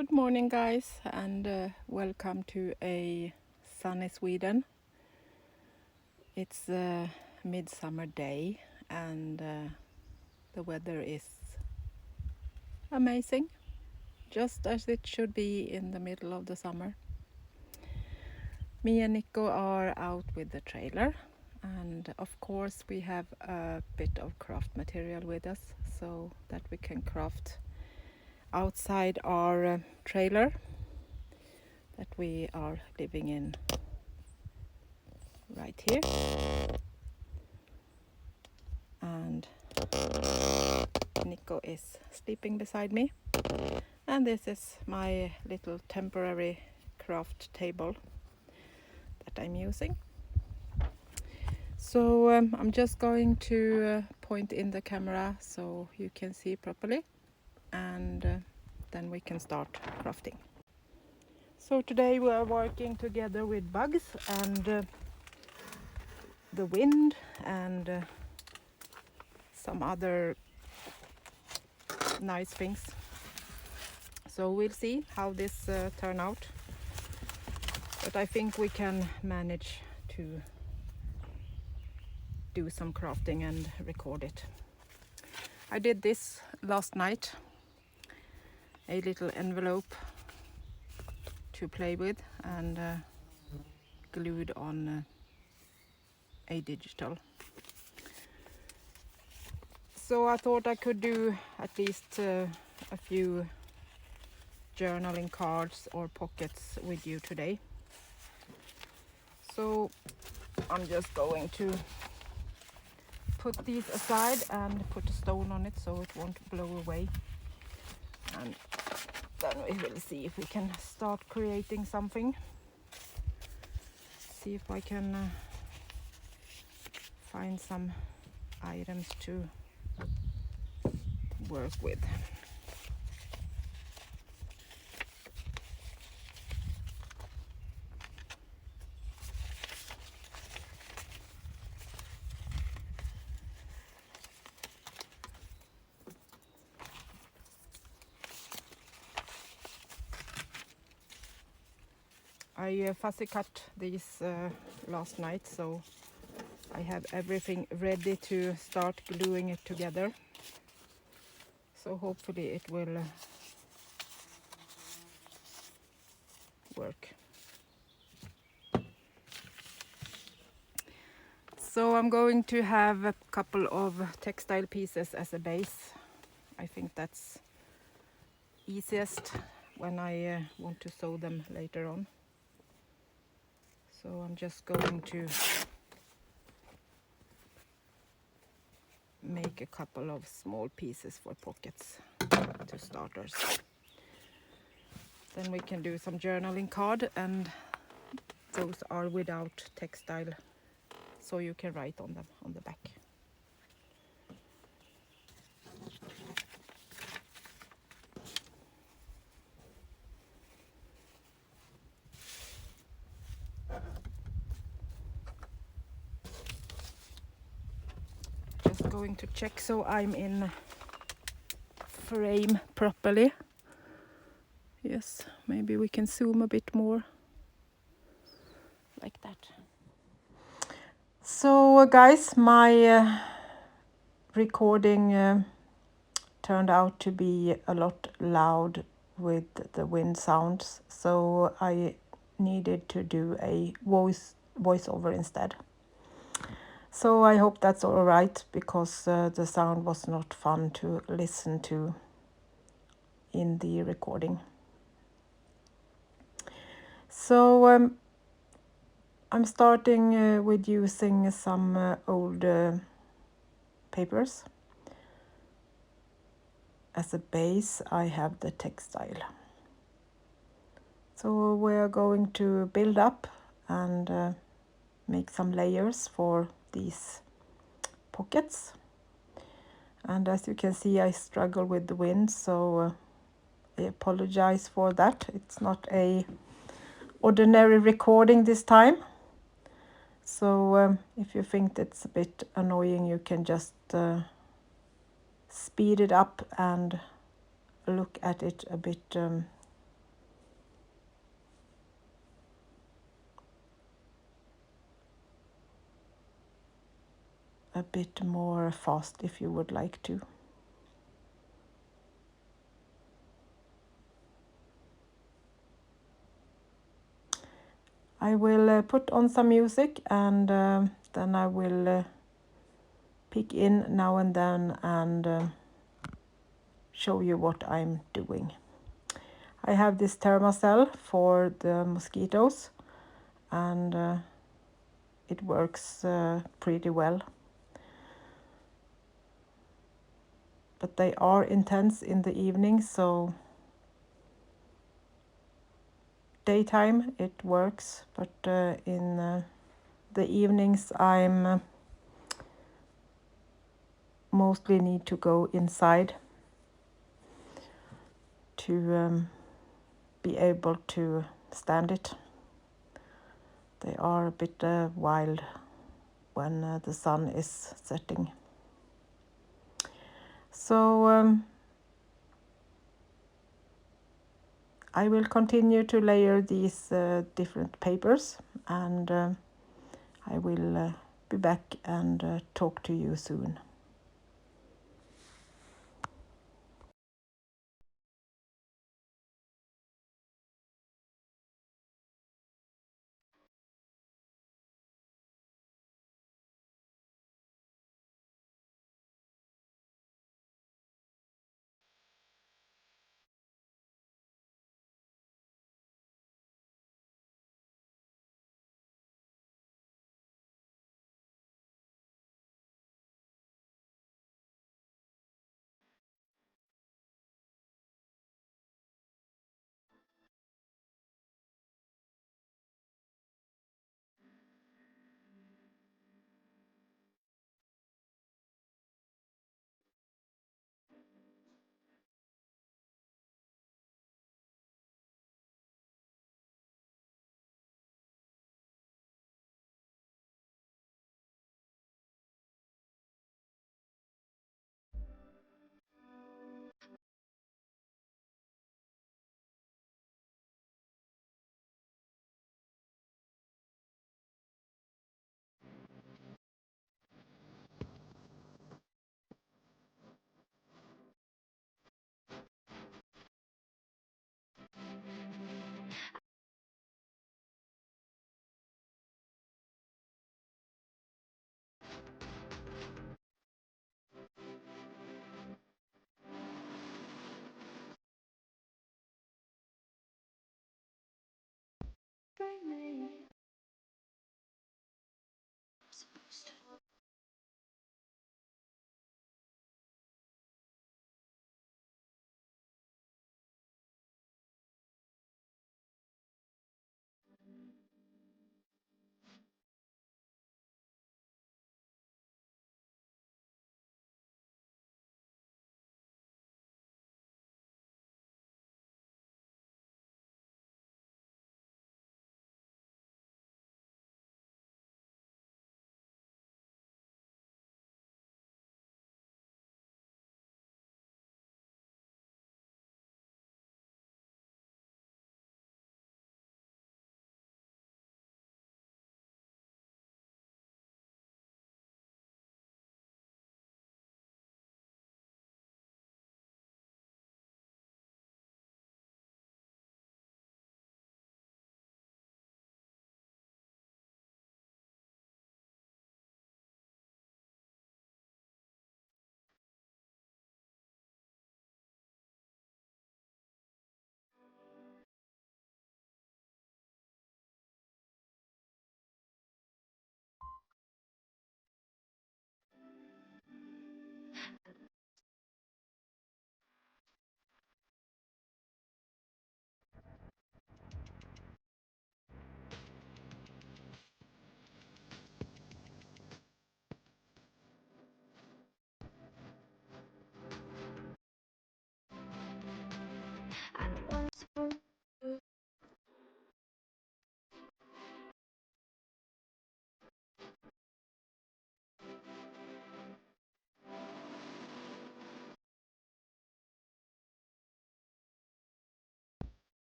Good morning, guys, and welcome to a sunny Sweden. It's a midsummer day, and the weather is amazing, just as it should be in the middle of the summer. Me and Nico are out with the trailer, and of course we have a bit of craft material with us so that we can craft outside our trailer that we are living in right here. And Nico is sleeping beside me, and this is my little temporary craft table that I'm using. So I'm just going to point in the camera so you can see properly, and then we can start crafting. So today we are working together with bugs and the wind and some other nice things. So we'll see how this turn out, but I think we can manage to do some crafting and record it. I did this last night, a little envelope to play with and glued on a digital. So I thought I could do at least a few journaling cards or pockets with you today. So I'm just going to put these aside and put a stone on it so it won't blow away, and then we will see if we can start creating something. See if I can find some items to work with. I fussy cut these last night, so I have everything ready to start gluing it together. So hopefully it will work. So I'm going to have a couple of textile pieces as a base. I think that's easiest when I want to sew them later on. So I'm just going to make a couple of small pieces for pockets to starters. Then we can do some journaling card, and those are without textile, so you can write on them on the back. Just going to check so I'm in frame properly. Yes, maybe we can zoom a bit more like that. So guys, my recording turned out to be a lot loud with the wind sounds, so I needed to do a voiceover instead. So I hope that's all right, because the sound was not fun to listen to in the recording. So I'm starting with using some old papers. As a base, I have the textile. So we're going to build up and make some layers for these pockets. And as you can see, I struggle with the wind, so I apologize for that. It's not a ordinary recording this time. So if you think that's a bit annoying, you can just speed it up and look at it a bit a bit more fast if you would like to. I will put on some music, and then I will peek in now and then and show you what I'm doing. I have this thermocell for the mosquitoes, and it works pretty well. But they are intense in the evening, so daytime it works, but in the evenings I'm mostly need to go inside to be able to stand it. They are a bit wild when the sun is setting. So I will continue to layer these different papers, and I will be back and talk to you soon.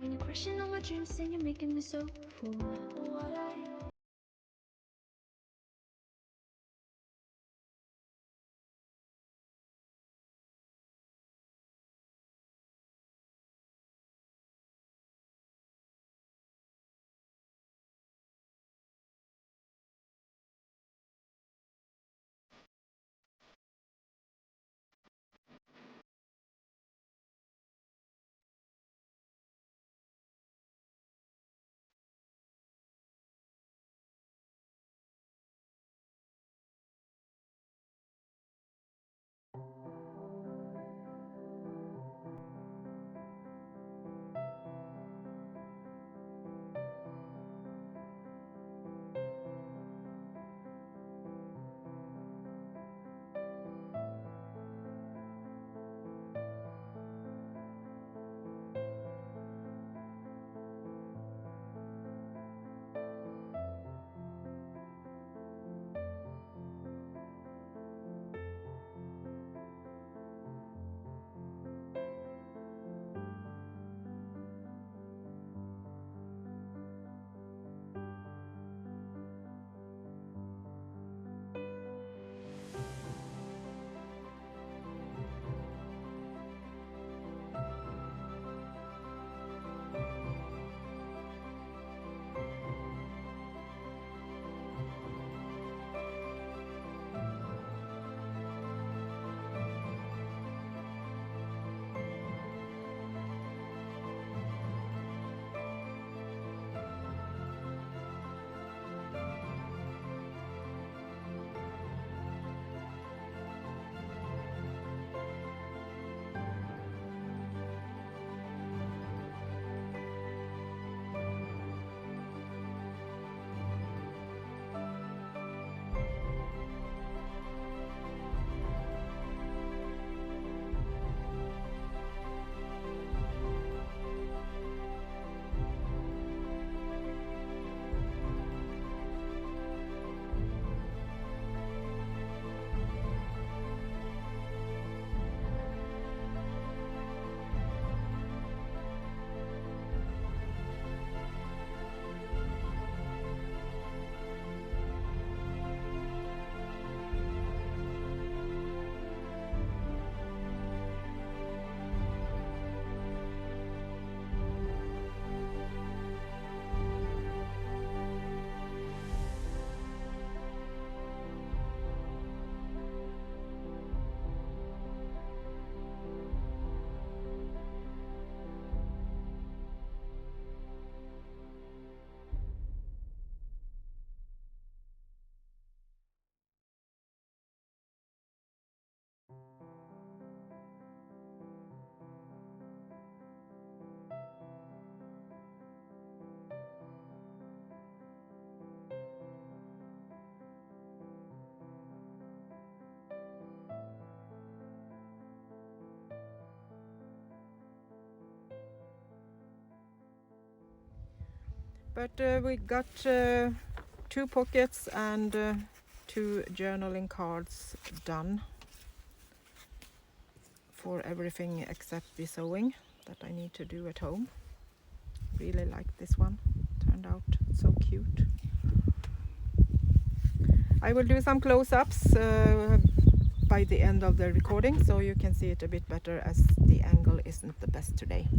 You're crushing all my dreams and you're making me so full. Why? But we got 2 pockets and 2 journaling cards done for everything except the sewing that I need to do at home. Really like this one, turned out so cute. I will do some close-ups by the end of the recording so you can see it a bit better, as the angle isn't the best today.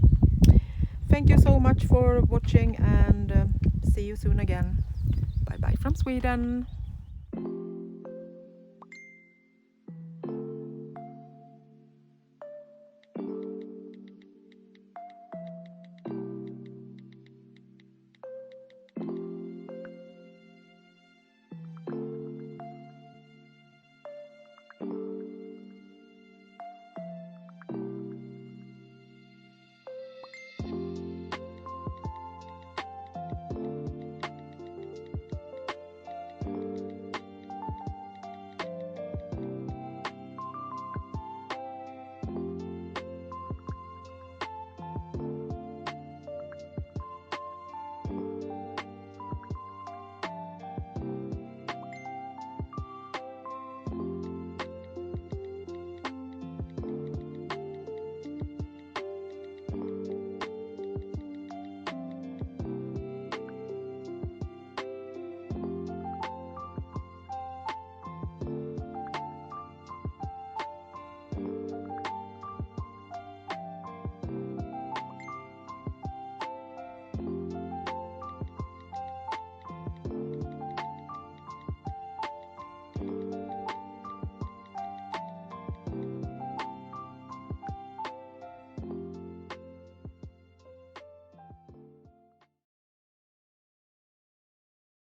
Thank you so much for watching, and see you soon again. Bye bye from Sweden.